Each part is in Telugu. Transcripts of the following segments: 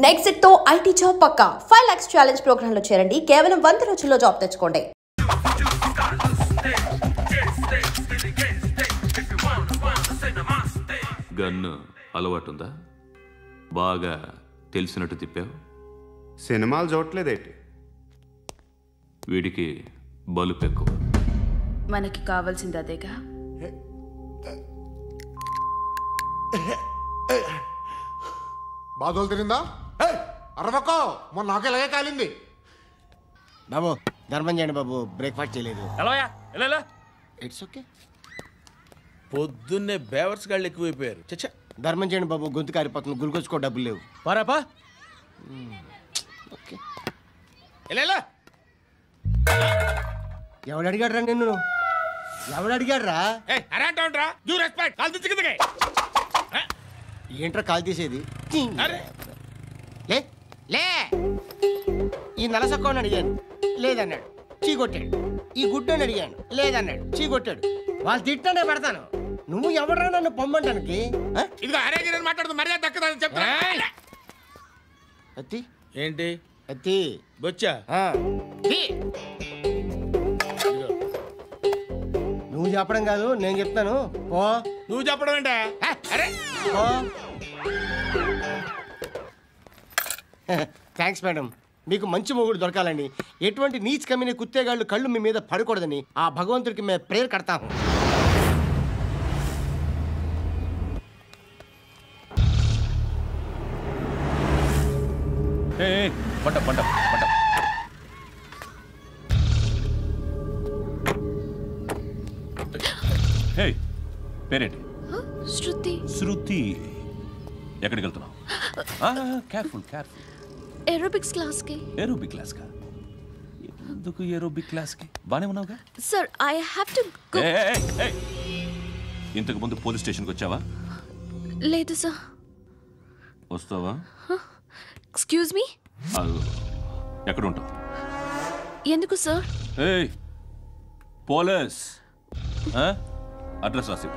నెక్స్ట్ తో ఐటీ జాబ్ పక్కా 5 lakhs ఛాలెంజ్ ప్రోగ్రామ్ లో చేరండి. కేవలం 100 రోజుల్లో జాబ్ తెచ్చుకోండి. గన్ను అలవాటుందా? బాగా తెలిసినట్టు తిప్పావు. సినిమాలు చూడట్లేదేంటి? వీడికి బలుపు ఎక్కువ. మనకి కావాల్సింది అదేగా. బాధలు తిరిందా? అరవకో, మొన్న నాకు ఇలాగే కాలింది. బాబు ధర్మం చేయండి బాబు, బ్రేక్ఫాస్ట్ చేయలేదు. It's okay. పొద్దున్నే బేవర్స్ గాళ్ళు ఎక్కువైపోయారు. చచ్చా, ధర్మం చేయండి బాబు, గొంతు కారిపోతుంది, గురికొచ్చుకో డబ్బులు లేవు. పారాపా. ఓకే. ఎవడు అడిగాడు రా నిన్ను? ఎవడు అడిగాడు రా? ఏంట్రా కాల్ తీసేది? లే లే. ఈ నలసక్కని అడిగాను, లేదన్నాడు, చీ కొట్టాడు. ఈ గుడ్డని అడిగాను, లేదన్నాడు, చీ కొట్టాడు. వాళ్ళు తిట్టానే పెడతాను. నువ్వు ఎవడరా నన్ను పొమ్మంటానికి? అత్తి ఏంటి అత్తి బొచ్చా? నువ్వు చెప్పడం కాదు, నేను చెప్తాను. ఓ నువ్వు చెప్పడం ఏంటా? Thanks madam. మీకు మంచి మొగుడు దొరకాలని, ఎటువంటి నీచ్ కమ్మిన కుత్తేగాళ్ళు కళ్ళు మీ మీద పడకూడదని ఆ భగవంతుడికి మేము ప్రేయర్ కడతాము. పేరేంటి? శృతి. శృతి. ఎక్కడికి వెళ్తున్నావు? Careful careful. ఏరోబిక్స్ క్లాస్ కి. ఏరోబిక్ క్లాస్ కా? ఎందుకు ఏరోబిక్ క్లాస్ కి? బానే ఉన్నావుగా? Sir I have to go. ఇంతకు ముందు పోలీస్ స్టేషన్కి వచ్చావా? లేదు సార్. వస్తావా? Excuse me. ఎక్కడ ఉంటావు? ఎందుకు సార్? పోలీస్ అడ్రస్ రాసివ్వు.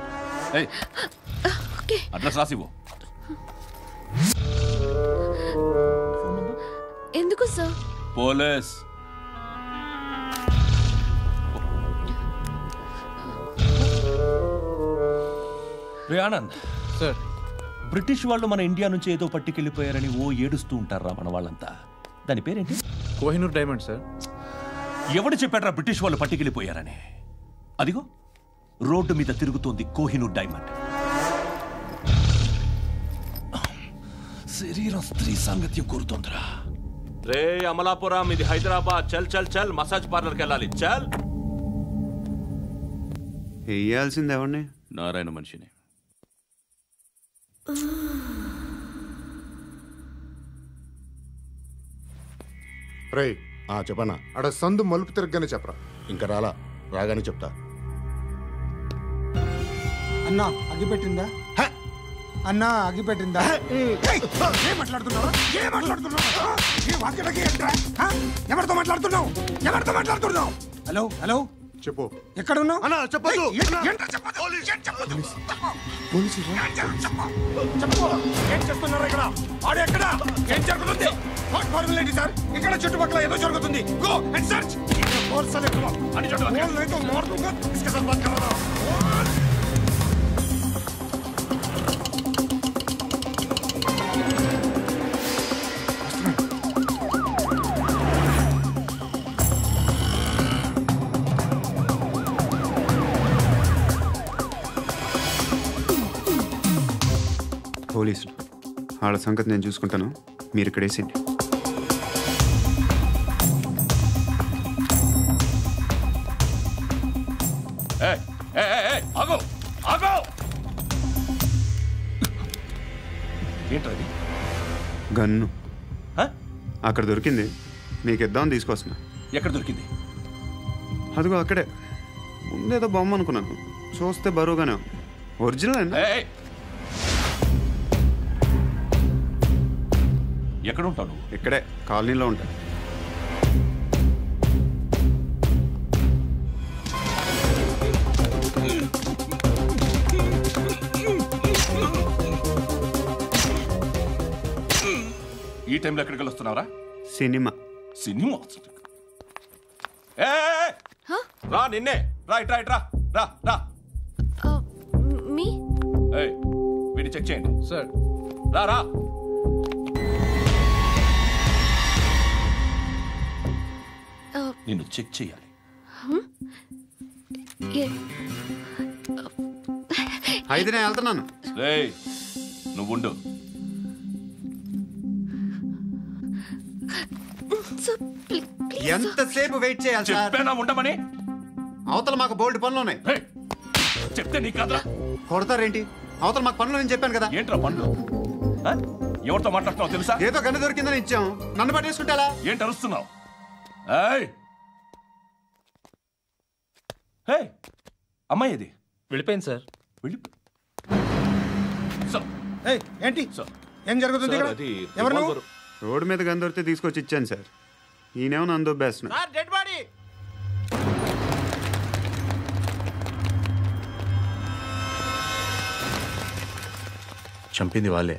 అడ్రస్ రాసివ్వు. ఎందుకు సార్? పోలీస్. రే ఆనంద్ సార్, బ్రిటిష్ వాళ్ళు మన ఇండియా నుంచి ఏదో పట్టుకెళ్ళిపోయారని ఏడుస్తూ ఉంటారా మన వాళ్ళంతా? దాని పేరేంటి? Kohinoor diamond sir. ఎవడు చెప్పాడ్రా బ్రిటిష్ వాళ్ళు పట్టుకెళ్ళిపోయారని? అదిగో రోడ్డు మీద తిరుగుతోంది కోహినూర్ డైమండ్. శరీరం స్త్రీ సాంగత్యం కోరుతోందిరా. రే అమలాపురం, ఇది హైదరాబాద్. చల్ చల్ చల్, మసాజ్ పార్లర్కి వెళ్ళాలి. చల్. వేయాల్సింది ఎవరిని? నారాయణ మనిషిని. రే చెప్పనా, అడ సందు మలుపు తిరగగానే చెప్పరా. ఇంకా రాగానే చెప్తా. అన్నా అగిపెట్టిందా? అన్నా అగిపెట్టిందా? ఏం మాట్లాడుతున్నావు? ఎవరితో మాట్లాడుతున్నావు? హలో హలో, చెప్పు. ఎక్కడ ఉన్నావు? ఏం చేస్తున్నారు ఇక్కడ? ఆడు ఎక్కడ? ఏం జరుగుతుంది? What formality sir? ఇక్కడ చుట్టుపక్కల ఏదో జరుగుతుంది. Go and search. అని పోలీసులు వాళ్ళ సంగతి నేను చూసుకుంటాను, మీరు ఇక్కడ వేసేయండి. ఏంటది? గన్ను అక్కడ దొరికింది, మీకు ఇద్దామని తీసుకొస్తున్నా. ఎక్కడ దొరికింది? అదిగో అక్కడే. ముందేదో బొమ్మ అనుకున్నాను, చూస్తే బరువుగానే. ఒరిజినల్ అండి. ఎక్కడ ఉంటావు నువ్వు? ఇక్కడే కాలనీలో ఉంటాను. ఈ టైంలో ఎక్కడికి వస్తున్నావురా? సినిమా. సినిమా రా, నిన్నే రా, ఇట్రా ఇట్రా, రా రా. మీ వీడిని చెక్ చేయండి సార్. రా రా. నిన్ను చెక్ చేయాలి. అయితే నేను వెళ్తున్నాను. రేయ్, నువ్వుండు. ఎంతసేపు వెయిట్ చేయాలి సార్? చెప్పేనా ఉండమని? అవతల మాకు బోల్డ్ పనులు ఉన్నాయి. చెప్తే నీ కదరా. కొడతారేంటి? అవతల మాకు పనులు నేను చెప్పాను కదా. ఏంట్రా పనులు? ఎవరితో మాట్లాడుతున్నావు తెలుసా? ఏదో గన్ను దొరికిందని ఇచ్చాం, నన్ను పట్టేసుకుంటా. ఏంటి అరుస్తున్నావు? అమ్మాయి ఇది వెళ్ళిపోయింది సార్. వెళ్ళి ఏంటి సార్, ఏం జరుగుతుంది ఇక్కడ? ఎవరు నువ్వు? రోడ్డు మీద గన్ను దొరికితే తీసుకొచ్చి ఇచ్చాను సార్. ఈయనేమో నన్ను దొబ్బేస్తున్నా. Dead body. చంపింది వాళ్ళే,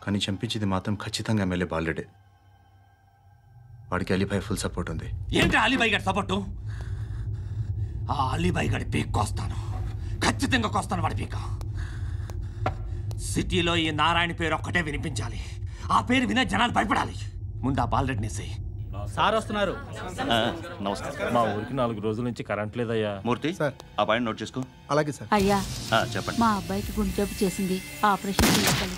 కానీ చంపించింది మాత్రం ఖచ్చితంగా ఎమ్మెల్యే బాలుడే. వాడికి అలీభాయ్ ఫుల్ సపోర్ట్ ఉంది. ఏంటి అలీబాయి గారి సపోర్టు? ఆ అలీబాయి గారి పీక్ కోస్తాను, ఖచ్చితంగా కోస్తాను వాడి పీక. సిటీలో ఈ నారాయణ పేరు ఒక్కటే వినిపించాలి. ఆ పేరు వినే జనాలు భయపడాలి. ముందు ఆ బాలరెడ్డిని సై. సార్ వస్తున్నారు. నమస్కారం. మా ఊరికి 4 రోజుల నుంచి కరెంట్ లేదయ్యా. మూర్తి సార్. ఆ పాయింట్ నోట్ చేసుకో. అలాగే సార్. అయ్యా, చెప్పండి. మా అబ్బాయికి గుండె జబ్బు చేసింది, ఆపరేషన్ చేయాలి.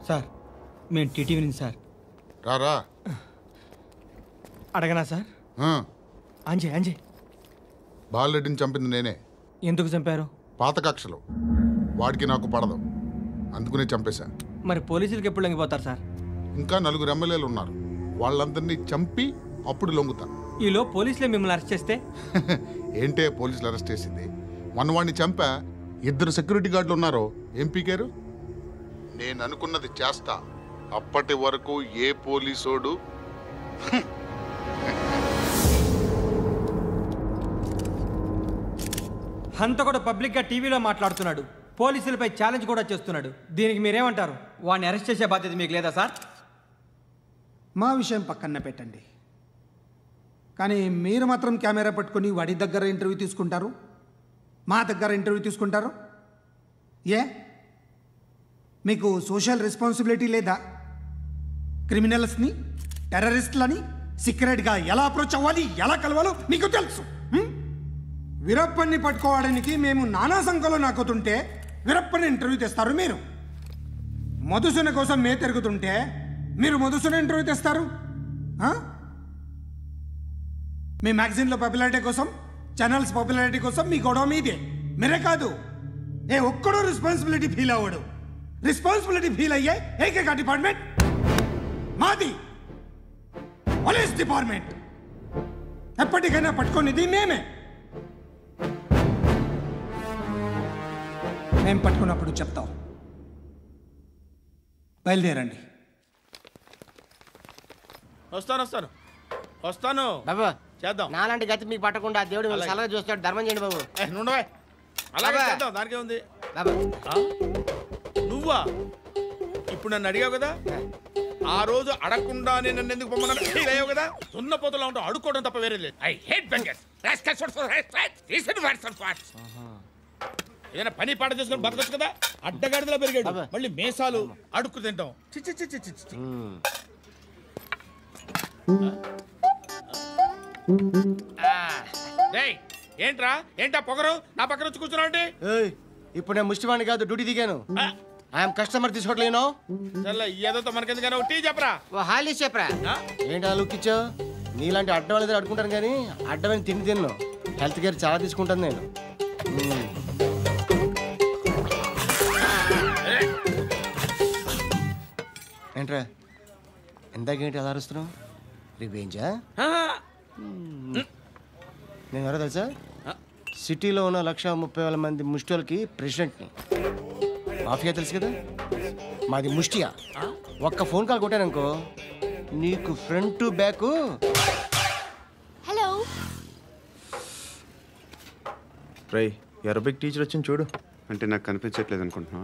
సార్ మేము టీటీవీ నుంచి సార్. రారా. అడగనా సార్? అంజయ్ బాలరెడ్డిని చంపింది నేనే. ఎందుకు చంపారు? పాత కక్షలు, వాడికి నాకు పడదు, అందుకునే చంపేశా. మరి పోలీసులకి ఎప్పుడు లొంగిపోతారు సార్? ఇంకా 4 ఎమ్మెల్యేలు ఉన్నారు, వాళ్ళందరినీ చంపి అప్పుడు లొంగుతా. ఈలో పోలీసులే మిమ్మల్ని అరెస్ట్ చేస్తే? ఏంటే పోలీసులు అరెస్ట్ చేసింది? వాడిని చంపా, 2 సెక్యూరిటీ గార్డులు ఉన్నారు, ఏం పీకారు? నేను అనుకున్నది చేస్తా, అప్పటి వరకు ఏ పోలీసోడు అంత కూడా పబ్లిక్గా టీవీలో మాట్లాడుతున్నాడు, పోలీసులపై ఛాలెంజ్ కూడా చేస్తున్నాడు. దీనికి మీరేమంటారు? వాడిని అరెస్ట్ చేసే బాధ్యత మీకు లేదా సార్? మా విషయం పక్కన పెట్టండి, కానీ మీరు మాత్రం కెమెరా పట్టుకొని వాడి దగ్గర ఇంటర్వ్యూ తీసుకుంటారు, మా దగ్గర ఇంటర్వ్యూ తీసుకుంటారు. ఏ మీకు సోషల్ రెస్పాన్సిబిలిటీ లేదా? క్రిమినల్స్ని, టెర్రరిస్టులని సీక్రెట్గా ఎలా అప్రోచ్ అవ్వాలి, ఎలా కలవాలో మీకు తెలుసు. వీరప్పని పట్టుకోవడానికి మేము నానా సంఖ్యలో నాకుతుంటే వీరప్పని ఇంటర్వ్యూ తెస్తారు మీరు. మధుసూన కోసం మే తిరుగుతుంటే మీరు మధుసూన ఇంటర్వ్యూ తెస్తారు. మీ మ్యాగజైన్లో పాపులారిటీ కోసం, ఛానల్స్ పాపులారిటీ కోసం మీ గొడవ మీదే. మీరే కాదు, ఏ ఒక్కడో రెస్పాన్సిబిలిటీ ఫీల్ అవ్వడు. రెస్పాన్సిబిలిటీ ఫీల్ అయ్యే ఏకైక డిపార్ట్మెంట్ మాది, పోలీస్ డిపార్ట్మెంట్. ఎప్పటికైనా పట్టుకునేది మేమే. మేము పట్టుకున్నప్పుడు చెప్తాం. బయలుదేరండి. వస్తాను బాబు చేద్దాం. నాలాంటి గతి మీకు పట్టకుండా దేవుడు మిమ్మల్ని సలహా చూస్తాడు. ధర్మం చేయండి బాబు. నుండవే, అలాగే బాబా. చేద్దాం, దానికే ఉంది. బాబు నువ్వా ఇప్పుడు నన్ను అడిగావు కదా, ఆ రోజు అడగకుండా నేను నన్ను ఎందుకు పొమ్మన్నాను ఫీల్ అయ్యావు కదా. సున్న పోతలో ఉంటావు, అడుక్కోవడం తప్ప వేరే లేదు. I hate bangers. ఏదైనా పని పాట చేసుకుని బతకొచ్చు కదా. అడ్డగాడిదలా పెరిగాడు, మళ్ళీ మేసాలు అడుక్కు తింటాం. చిచ్చి చిచ్చి చిచ్చి. ఏంట్రా ఏంటా పొగరు నా పక్కన వచ్చి కూర్చున్నావు అంటే? ఇప్పుడు నేను ముష్టివాణి కాదు, డ్యూటీ దిగాను. ఐఎమ్ కస్టమర్ తీసుకోవట్లేను. ఏదో మనకెందుకైనా టీ చెప్పరా. ఓ హాలీ చెప్పరా. ఏంటి ఆ లుక్ ఇచ్చావు? నీలాంటి అడ్డం వాళ్ళ దగ్గర అడుకుంటాను, కానీ అడ్డమైన తిండి తిన్ను. హెల్త్ కేర్ చాలా తీసుకుంటాను నేను. ఏంట్రా ఎందాకేంటి అలా అరుస్తున్నావు? రివేంజా? నేను ఎవరో తెలుసా? సిటీలో ఉన్న 130,000 మంది ముష్టిలకి ప్రెసిడెంట్ని. మాఫియా తెలుసు కదా, మాది ముష్టియా. ఒక్క ఫోన్ కాల్ కొట్టాననుకో, నీకు ఫ్రంట్ టు బ్యాక్. హలో రై అరబిక్ టీచర్ వచ్చింది చూడు. అంటే నాకు కనిపించట్లేదు అనుకుంటున్నా.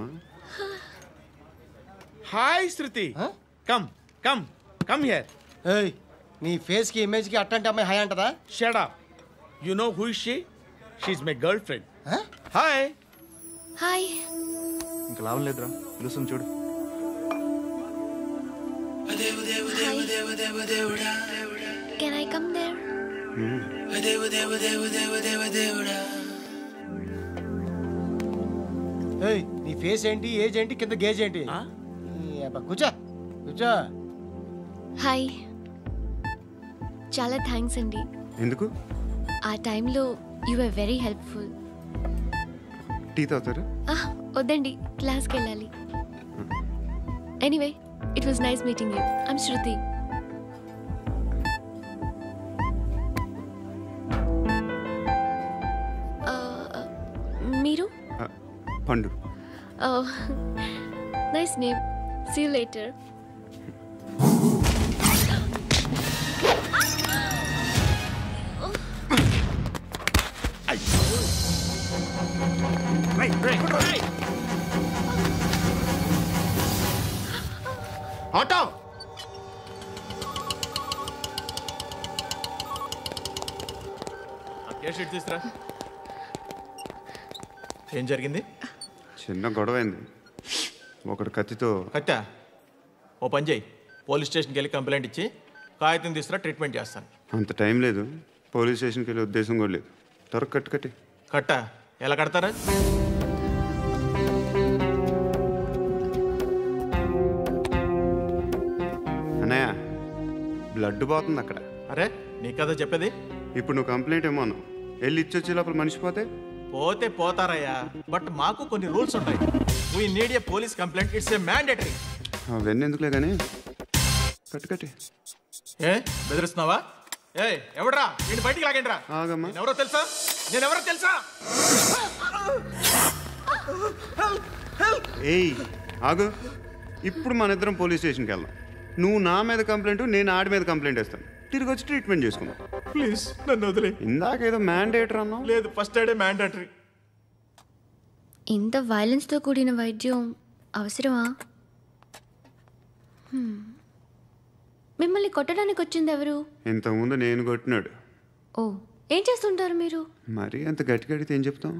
Hi Shruti, come come come here. ఏయ్, నీ ఫేస్ కి ఇమేజ్ కి అట్టంటే అమ్మాయి హాయ్ అంటదా? Shut up. You know who is she? She is my girlfriend. Hi. Hi. ఇంకా లాభం లేదురా, పిలుస్తుంది చూడు. Can I come there? ఏయ్, నీ ఫేస్ ఏంటి, ఏజ్ ఏంటి, కింద గేజ్ ఏంటి? కూర్చో కూర్చో. హాయ్. చాలా థ్యాంక్స్ అండి. ఎందుకు? ఆ టైంలో you are very helpful. Tea తాగుతారు? వద్దండి, క్లాస్కి వెళ్ళాలి. Anyway, it was nice meeting you. I'm Shruti. మీరు? Pandu. Nice name. See you later. Auto. తీసురా. ఏం జరిగింది? చిన్న గొడవ అయింది. ఒకడు కత్తితో. కట్టా? ఓ పని చేయి, పోలీస్ స్టేషన్కి వెళ్ళి కంప్లైంట్ ఇచ్చి కాగితం తీసుకురా, ట్రీట్మెంట్ చేస్తాను. అంత టైం లేదు, పోలీస్ స్టేషన్కి వెళ్ళే ఉద్దేశం కూడా లేదు. త్వరగా కట్టి. కట్టా? ఎలా కడతారా? అన్నయ్య, బ్లడ్ పోతుంది అక్కడ. అరే, నీ కదా చెప్పేది. ఇప్పుడు నువ్వు కంప్లైంట్ ఏమో అన్నావు, వెళ్ళి ఇచ్చొచ్చే లోపల మనిషి పోతే పోతే పోతారయ్యా, బట్ మాకు కొన్ని రూల్స్ ఉంటాయి. We need a police complaint, it's a mandatory. అవన్నీ ఎందుకులే కానీ కట్టి. ఏ బెదిరిస్తున్నావా? ఏ ఎవడ్రా నేను బయటికి లాగండిరా. ఆగమ్మా. ఎవరో తెలుసా? నేనెవరో తెలుసా? ఏయ్ ఆగు, ఇప్పుడు మన ఇద్దరం పోలీస్ స్టేషన్కి వెళ్దాం. నువ్వు నా మీద కంప్లైంట్, నేను ఆడి మీద కంప్లైంట్ వేస్తాను. తిరిగి వచ్చి ట్రీట్మెంట్ చేసుకుందాం. ప్లీజ్ నన్ను వదిలే. ఇందాకేదో మ్యాండేటరీ అన్నావు. లేదు, ఫస్ట్ ఎయిడే మ్యాండేటరీ. ఇంత వైలెన్స్తో కూడిన వైద్యం అవసరమా? మిమ్మల్ని కొట్టడానికి వచ్చింది ఎవరు? ఇంతకుముందు నేను కొట్టినాడు. ఓ, ఏం చేస్తుంటారు మీరు? మరీ అంత గట్టిగా అడిగితే ఏం చెప్తాం?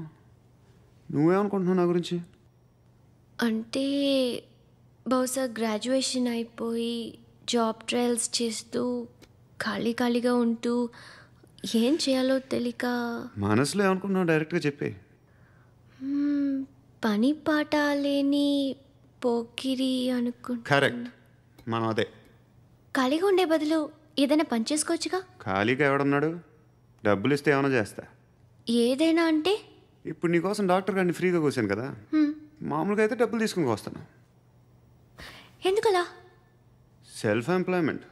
నువ్వేమనుకుంటున్నావు నా గురించి? అంటే బహుశా గ్రాడ్యుయేషన్ అయిపోయి జాబ్ ట్రయల్స్ చేస్తూ ఖాళీగా ఉంటూ ఏం చేయాలో తెలియక. మనసులో ఏమనుకుంటున్నావు డైరెక్ట్గా చెప్పే. పని పాట లేని పోకిరి అనుకుంటా. కరెక్ట్, మనం అదే. ఖాళీగా ఉండే బదులు ఏదైనా పని చేసుకోవచ్చుగా. ఖాళీగా ఎవడున్నాడు? డబ్బులు ఇస్తే ఏమైనా చేస్తా. ఏదైనా అంటే? ఇప్పుడు నీకోసం డాక్టర్ గారిని ఫ్రీగా కూర్చాను కదా, మామూలుగా అయితే డబ్బులు తీసుకుని వస్తాను. ఎందుకలా? Self employment.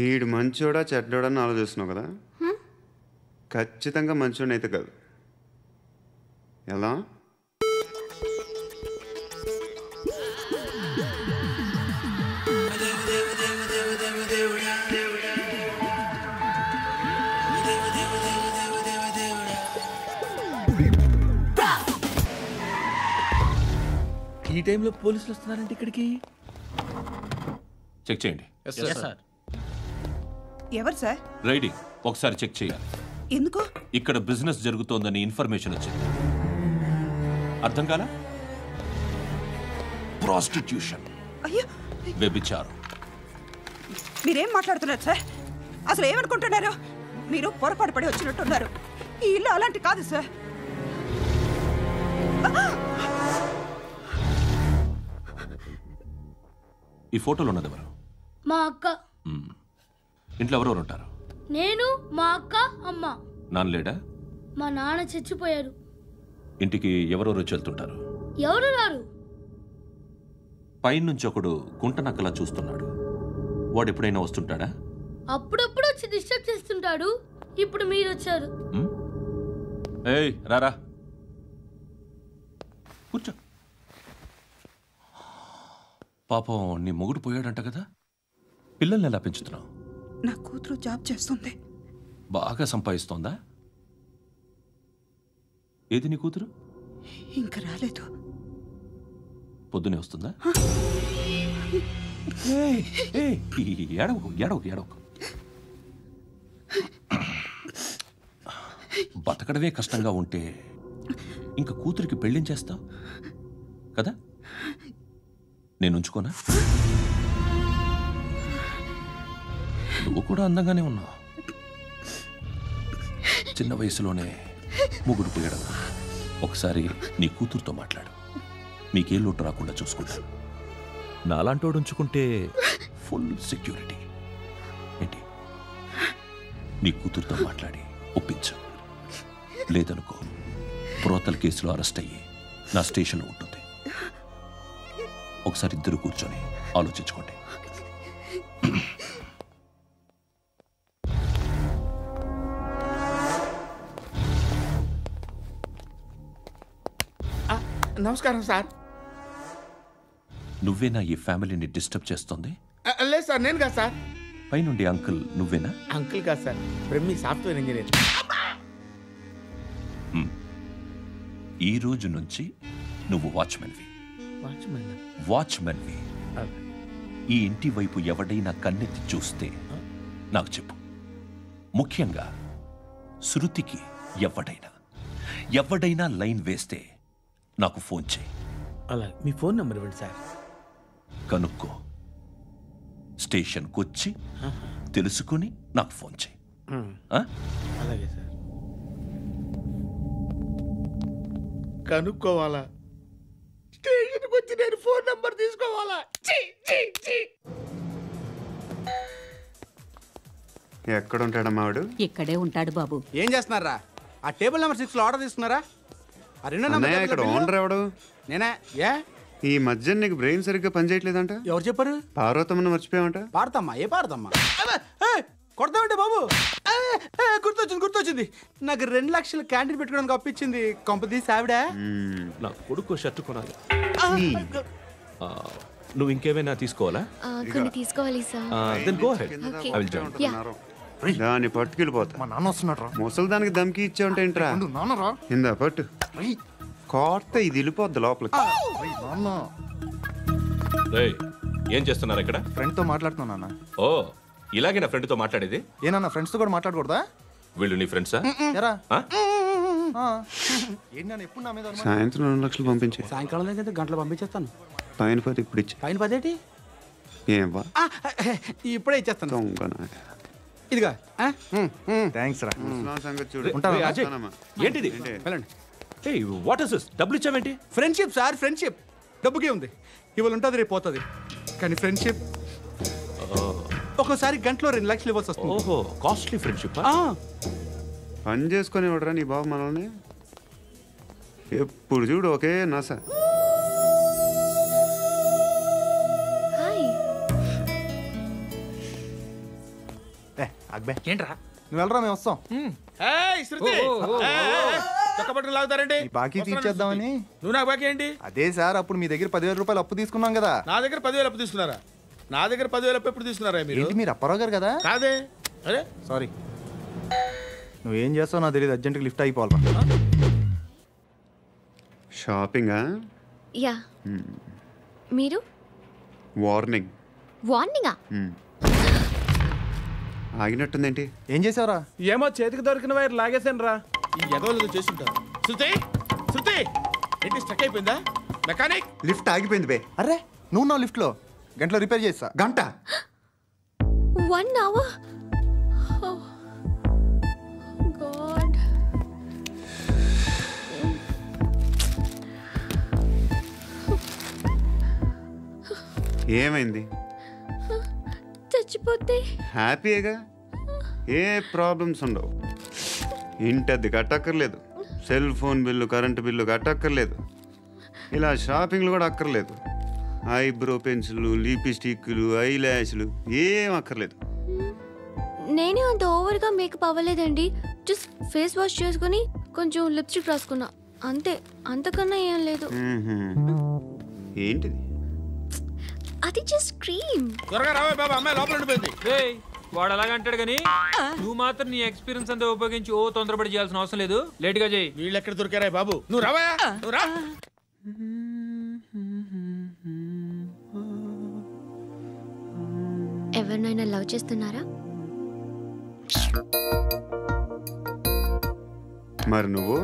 ఈడు మంచోడా చెడ్డోడా అని ఆలోచిస్తున్నావు కదా, ఖచ్చితంగా మంచోడని అయితే కాదు. ఎలా? ఈ టైంలో పోలీసులు వస్తున్నారంటే ఇక్కడికి. చెక్ చేయండి. ఎవరు సార్? రైడింగ్ ఒకసారి చెక్ చేయాలి. ఎందుకు? ఇక్కడ బిజినెస్ జరుగుతోందని ఇన్ఫర్మేషన్ వచ్చింది. అర్థం కాలా? ప్రాస్టిట్యూషన్, అయ్యో, వ్యభిచారం. మీరేం మాట్లాడుతున్నారు సార్? అసలు ఏమనుకుంటున్నారు? మీరు పొరపాటు పడి వచ్చినట్టున్నారు. ఈ ఇల్లు అలాంటి కాదు సార్. ఈ ఫోటోలో ఉన్నది ఎవరు? మా అక్క. ఇంట్లో ఎవరెవరు ఉంటారు? నేను, మా అక్క, అమ్మ. నాన్న లేడా? మా నాన్న చచ్చిపోయారు. ఇంటికి ఎవరెవరు వచ్చి వెళ్తుంటారు? ఎవరు రారు. పైనుంచి ఒకడు గుంట నక్కలా చూస్తున్నాడు. వాడు ఎప్పుడైనా వస్తుంటాడా? అప్పుడప్పుడు వచ్చి డిస్టర్బ్ చేస్తుంటాడు. ఇప్పుడు మీరు వచ్చారు. ఏయ్ రారా, కూర్చో. పాపం నీ మొగుడు పోయాడంట కదా, పిల్లల్ని ఎలా పెంచుతున్నావు? నా కూతురు జాబ్ చేస్తుంది. బాగా సంపాదిస్తోందా? ఏది నీ కూతురు? ఇంకా రాలేదు. పొద్దునే వస్తుందా? ఏడవకు. బతకడమే కష్టంగా ఉంటే ఇంకా కూతురికి పెళ్ళించేస్తావు కదా? నేను ఉంచుకోనా? నువ్వు కూడా అందంగానే ఉన్నావు. చిన్న వయసులోనే ముగ్గురు పోయడం. ఒకసారి నీ కూతురుతో మాట్లాడు. మీకే లోటు రాకుండా చూసుకుంటాను. నాలాంటోడు ఉంచుకుంటే ఫుల్ సెక్యూరిటీ. ఏంటి? నీ కూతురుతో మాట్లాడి ఒప్పించు. లేదనుకో బ్రోతల్ కేసులో అరెస్ట్ అయ్యి నా స్టేషన్లో ఉంటుంది. ఒకసారి ఇద్దరు కూర్చొని ఆలోచించుకోండి. నమస్కారం సార్. నువ్వేనా ఈ ఫ్యామిలీని డిస్టర్బ్ చేస్తుంది? లేదు సార్, నేను కాదు సార్. పైనుండి అంకుల్ నువ్వేనా? అంకుల్ కాదు సార్, బ్రహ్మి సాఫ్ట్వేర్ ఇంజనీర్. ఈ రోజు నుంచి నువ్వు వాచ్మెన్వి. వాచ్మెన్వి. ఈ ఇంటి వైపు ఎవడైనా కన్నెత్తి చూస్తే నాకు చెప్పు. ముఖ్యంగా శృతికి ఎవడైనా లైన్ వేస్తే నాకు ఫోన్ చేయి. అలా మీ ఫోన్ నెంబర్ ఇవ్వండి సార్. కనుక్కో. స్టేషన్కి వచ్చి తెలుసుకుని నాకు ఫోన్ చేయి. అలాగే సార్. కనుక్కోవాలా? స్టేషన్కి వచ్చి నేను ఫోన్ నెంబర్ తీసుకోవాలా? ఎక్కడ ఉంటాడమ్మా వాడు? ఇక్కడే ఉంటాడు బాబు. ఏం చేస్తున్నారా? ఆ టేబుల్ నెంబర్ 6 లో ఆర్డర్ తీసుకున్నారా? ఆ రెండో అన్నయ్య, ఇక్కడ ఓనర్ ఎవడు? నేనే. ఏ ఈ మధ్య నీకు బ్రెయిన్ సరిగ్గా పనిచేయట్లేదంట. ఎవరు చెప్పారు? పార్వతమ్మను మర్చిపోయామంట. పాడతామ్మా? ఏ పాడతామ్మా? కొడతామంటే బాబు. గుర్తొచ్చింది. నాకు 2 లక్షలు క్యాంటీన్ పెట్టుకోవడానికి అప్పించింది కొంపదీసి ఆవిడ. నా కొడుకు షర్ట్ కొనాలి. నువ్వు ఇంకేమైనా తీసుకోవాలా? కొన్ని తీసుకోవాలి sir. Then go ahead. I will join. దాన్ని పట్టుకెళ్ళిపోతా. మా నాన్న వస్తున్నాడు. ముసలి దానికి దమ్కి ఇచ్చావంటే ఏంట్రా? ఇందా పట్టు. కోర్త ఇది వెళ్ళిపోద్ది లోపలికి. ఏం చేస్తున్నారు ఇక్కడ? ఫ్రెండ్ తో మాట్లాడుతున్నా. ఓ, ఇలాగే నా ఫ్రెండ్ తో మాట్లాడేది? ఏనా ఫ్రెండ్స్ తో కూడా మాట్లాడకూడదా? వీళ్ళు నీ ఫ్రెండ్సా? ఎప్పుడు నా మీద సాయంత్రం 2 లక్షలు పంపించే. సాయంకాలం దగ్గర గంటలు పంపించేస్తాను. పైన 10 ఇప్పుడు ఇచ్చే. పైన 10 ఏంటి? ఏం బా ఇప్పుడే ఇచ్చేస్తాను. ఇదిగా. థ్యాంక్స్ రా. సంగతి చూడు. అజయ్, ఏంటిది? What is this? డబ్బులు ఇచ్చావేంటి? Friendship sir, friendship. డబ్బుకే ఉంది. ఇవాళ ఉంటుంది, రేపు పోతుంది. కానీ ఫ్రెండ్షిప్ ఒక్కోసారి గంటలో 2 లక్షలు ఇవ్వాల్సి వస్తుంది. ఓహో, కాస్ట్లీ ఫ్రెండ్షిప్. పని చేసుకొని ఇవ్వడరా నీ బాబు మనల్ని? ఎప్పుడు చూడు ఒకే నస. ఏంట్రా నువ్వు వెళ్ళరా, మేము వస్తాం. లాగుతారండి. బాకీ తీర్చేద్దామని. నువ్వు నాకు బాకీ ఏంటి? అదే సార్, అప్పుడు మీ దగ్గర 10,000 రూపాయలు అప్పు తీసుకున్నాం కదా. నా దగ్గర 10,000 అప్పు తీసుకున్నారా? నా దగ్గర 10,000 అప్పు ఎప్పుడు తీసుకున్నారా మీరు? మీరు అప్పారావు గారు కదా? కాదే. అరే సారీ. నువ్వేం చేస్తావు నాకు తెలియదు. అర్జెంట్గా లిఫ్ట్ అయిపోవాలి. షాపింగా? యా. మీరు? వార్నింగ్. వార్నింగా? ఆగినట్టుందేంటి? ఏం చేసావురా? ఏమో చేతికి దొరికిన వైర్ లాగేసాను రా. ఈ ఎదవలు చేస్తుంటారు. శృతి, ఏంటి స్టక్ అయిపోయిందా? మెకానిక్. లిఫ్ట్ ఆగిపోయింది బే. అరే నువ్వు నా లిఫ్ట్ లో గంటలో రిపేర్ చేస్తా. గంట? 1 hour? Oh God. ఏమైంది? చచ్చిపోతే హ్యాపీగా, ఏ ప్రాబ్లమ్స్ ఉండవు. ఇంటద్ది కట్టక్కర్లేదు, cell phone bill, current bill కట్టక్కర్లేదు, ఇలా షాపింగ్లు కూడా అక్కర్లేదు. ఐబ్రో పెన్సిల్లు, లిప్స్టిక్లు, ఐ ల్యాష్లు ఏం అక్కర్లేదు. నేనే అంత ఓవర్గా మేకప్ అవ్వలేదండి. జస్ట్ ఫేస్ వాష్ చేసుకుని కొంచెం లిప్స్టిక్ రాసుకున్నా అంతే. అంతకన్నా ఏం లేదు. ఏంటిది? అది జస్ట్ క్రీమ్. త్వరగా రావే బాబా, అమ్మాయి లోపల ఉండిపోయింది. వాడు అలాగంటాడు కానీ నువ్వు మాత్రం నీ ఎక్స్పీరియన్స్ అంతా ఉపయోగించి ఓ తొందరపడి చేయాల్సిన అవసరం లేదు. లేట్ గా చేయి. వీళ్ళు ఎక్కడ దొరికారా బాబు? నువ్వు రావా, నువ్వు రా. ఎవరినైనా లవ్ చేస్తున్నారా? మరి నువ్వు?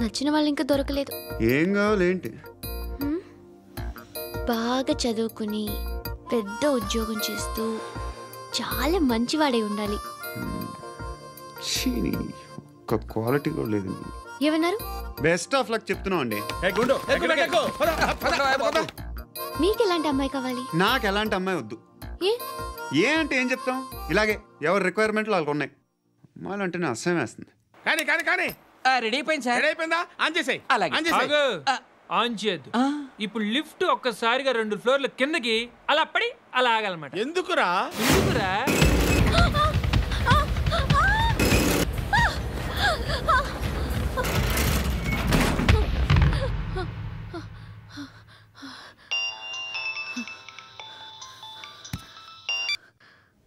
నచ్చిన వాళ్ళు ఇంకా దొరకలేదు. ఏం కావాలేంటి? బాగా చదువుకుని పెద్ద ఉద్యోగం చేస్తూ చాలా మంచివాడే ఉండాలి. ఒక్క క్వాలిటీ కూడా లేదు. ఏమన్నారు? బెస్ట్ ఆఫ్ లక్ చెప్తున్నావు అండి. మీకు ఎలాంటి అమ్మాయి కావాలి? నాకు ఎలాంటి అమ్మాయి వద్దు. ఏ అంటే ఏం చెప్తాం? ఇలాగే ఎవరి రిక్వైర్మెంట్లు వాళ్ళకు ఉన్నాయి. అమ్మాయిలు అంటేనే అసహ్యం వేస్తుంది. కానీ కానీ కానీ రెడీ అయిపోయింది సార్. రెడీ అయిపోయిందా? ఆన్ చేసేయ్. ఆన్ చేయద్దు. ఇప్పుడు లిఫ్ట్ ఒక్కసారిగా 2 ఫ్లోర్ల కిందకి అలా పడి అలా ఆగాలన్నమాట. ఎందుకురా?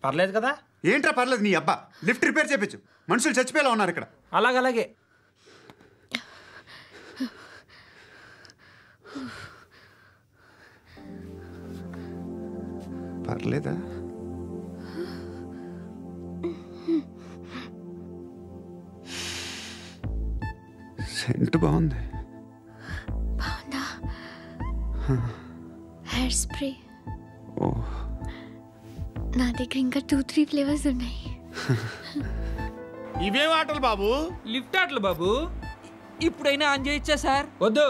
పర్లేదు కదా? ఏంట్రా పర్లేదు నీ అబ్బా. లిఫ్ట్ రిపేర్ చేయించు. మనుషులు చచ్చిపోయేలా ఉన్నారు ఇక్కడ. అలాగే పర్లేదా? సెంట్ బాగుంది. బాగుందా? Hair spray. ఓ, నా దగ్గర ఇంకా 2-3 ఫ్లేవర్స్ ఉన్నాయి. ఇవేం ఆటలు బాబు? లిఫ్ట్ ఆటలు బాబు. ఇప్పుడైనా ఆన్ చేయొచ్చా సార్? వద్దు.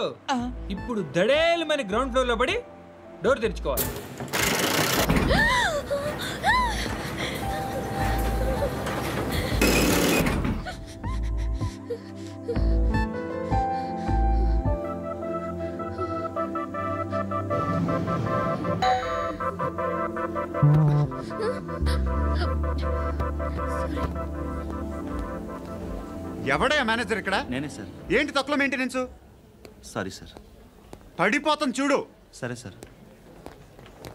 ఇప్పుడు దడేలమైన గ్రౌండ్ ఫ్లోర్ లో పడి డోర్ తెరుచుకోవాలి. ఎవడయ్యా మేనేజర్ ఇక్కడ? నేనే సార్. ఏంటి తక్కువ మెయింటెనెన్స్? Sorry sir. పడిపోతాం చూడు. సరే సార్.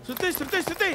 శృతి